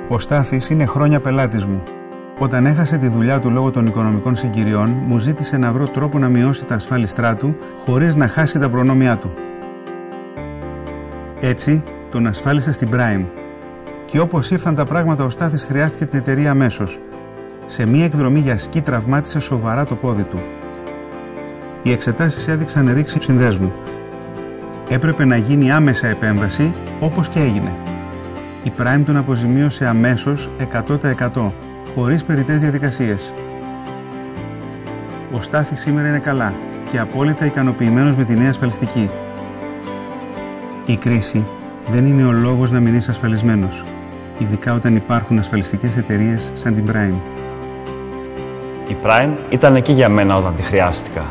Ο Στάθης είναι χρόνια πελάτης μου. Όταν έχασε τη δουλειά του λόγω των οικονομικών συγκυριών, μου ζήτησε να βρω τρόπο να μειώσει τα ασφάλιστρά του χωρίς να χάσει τα προνόμια του. Έτσι, τον ασφάλισα στην Prime. Και όπως ήρθαν τα πράγματα, ο Στάθης χρειάστηκε την εταιρεία αμέσως. Σε μία εκδρομή για σκι τραυμάτισε σοβαρά το πόδι του. Οι εξετάσεις έδειξαν ρήξη συνδέσμου. Έπρεπε να γίνει άμεσα επέμβαση, όπως και έγινε. Η Prime τον αποζημίωσε αμέσως 100%, χωρίς περιττές διαδικασίες. Ο Στάθης σήμερα είναι καλά και απόλυτα ικανοποιημένος με τη νέα ασφαλιστική. Η κρίση δεν είναι ο λόγος να μην είσαι ασφαλισμένος, ειδικά όταν υπάρχουν ασφαλιστικές εταιρείες σαν την Prime. Η Prime ήταν εκεί για μένα όταν τη χρειάστηκα.